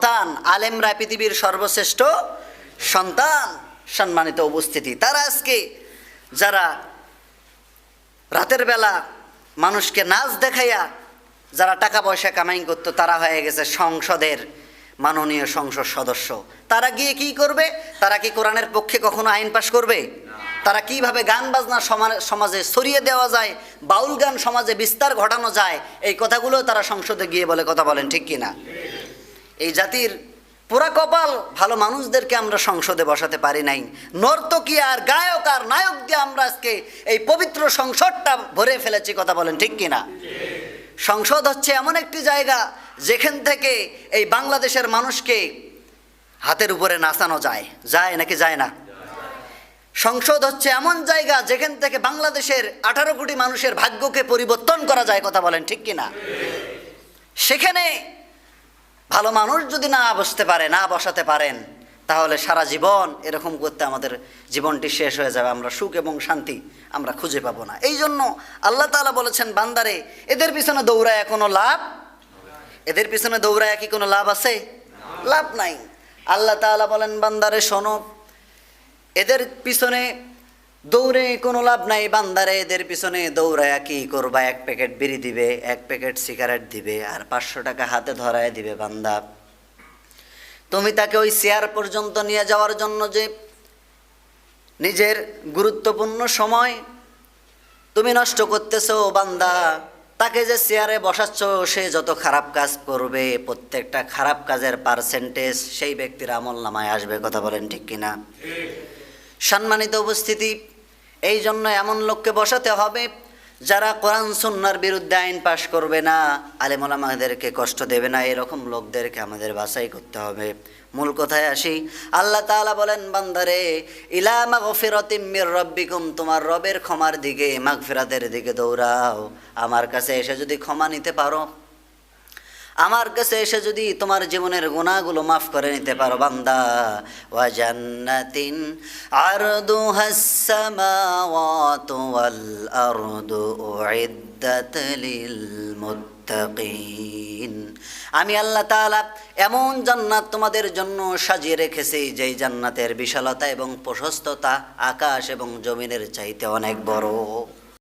সন্তান, আলেমরা পৃথিবীর সর্বশ্রেষ্ঠ সন্তান। সম্মানিত উপস্থিতি, তারা আজকে যারা রাতের বেলা মানুষকে নাচ দেখাইয়া যারা টাকা পয়সা কামাই করতো, তারা হয়ে গেছে সংসদের মাননীয় সংসদ সদস্য। তারা গিয়ে কি করবে? তারা কি কোরআনের পক্ষে কখনো আইন পাশ করবে? তারা কিভাবে গান বাজনা সমাজে ছড়িয়ে দেওয়া যায়, বাউল গান সমাজে বিস্তার ঘটানো যায়, এই কথাগুলো তারা সংসদে গিয়ে বলে। কথা বলেন ঠিক কিনা? এই জাতির পুরা কপাল, ভালো মানুষদেরকে আমরা সংসদে বসাতে পারি নাই। নর্তকী আর গায়ক আর নায়ক দিয়ে আমরা আজকে এই পবিত্র সংসদটা ভরে ফেলেছি। কথা বলেন ঠিক কিনা? সংসদ হচ্ছে এমন একটি জায়গা যেখান থেকে এই বাংলাদেশের মানুষকে হাতের উপরে নাচানো যায়। যায় নাকি যায় না? সংসদ হচ্ছে এমন জায়গা যেখান থেকে বাংলাদেশের 18 কোটি মানুষের ভাগ্যকে পরিবর্তন করা যায়। কথা বলেন ঠিক কিনা? সেখানে ভালো মানুষ যদি না বসতে পারে, না বসাতে পারেন, তাহলে সারা জীবন এরকম করতে আমাদের জীবনটি শেষ হয়ে যাবে। আমরা সুখ এবং শান্তি আমরা খুঁজে পাবো না। এই জন্য আল্লাহ তাআলা বলেছেন, বান্দারে এদের পিছনে দৌড়ায় কোনো লাভ, এদের পিছনে দৌড়ায় কি কোনো লাভ আছে? লাভ নাই। আল্লাহ তাআলা বলেন, বান্দারে শোনো, এদের পিছনে দৌড়ে কোনো লাভ নাই। বান্দারে এদের পিছনে দৌড়ায়া কি করবা? 1 প্যাকেট বিড়ি দিবে, 1 প্যাকেট সিগারেট দিবে, আর 500 টাকা হাতে ধরায় দিবে। বান্দা, তুমি তাকে ওই চেয়ার পর্যন্ত নিয়ে যাওয়ার জন্য যে নিজের গুরুত্বপূর্ণ সময় তুমি নষ্ট করতেছো, বান্দা তাকে যে চেয়ারে বসাচ্ছ, সে যত খারাপ কাজ করবে, প্রত্যেকটা খারাপ কাজের পার্সেন্টেজ সেই ব্যক্তির আমলনামায় আসবে। কথা বলেন ঠিক কিনা? সম্মানিত উপস্থিতি, এই জন্য এমন লোককে বসাতে হবে যারা কোরআন সুন্নাহর বিরুদ্ধে আইন পাশ করবে না, আলেম ওলামাদেরকে কষ্ট দেবে না। এরকম লোকদেরকে আমাদের বাছাই করতে হবে। মূল কথায় আসি। আল্লাহ তাআলা বলেন, বান্দারে ইলা মাগফিরাতিম মির রাব্বিকুম, তোমার রবের ক্ষমার দিকে, মাগফিরাতের দিকে দৌড়াও। আমার কাছে এসে যদি ক্ষমা নিতে পারো, আমার কাছে এসে যদি তোমার জীবনের গুনাহগুলো মাফ করে নিতে পারো, বান্দা, ওয়া জান্নাতিন আরদুহাস সামাওয়াতু ওয়াল আরদু উইদ্দাত লিল মুত্তাকিন, আমি আল্লাহ তাআলা এমন জান্নাত তোমাদের জন্য সাজিয়ে রেখেছি যেই জান্নাতের বিশালতা এবং প্রশস্ততা আকাশ এবং জমিনের চাইতে অনেক বড়।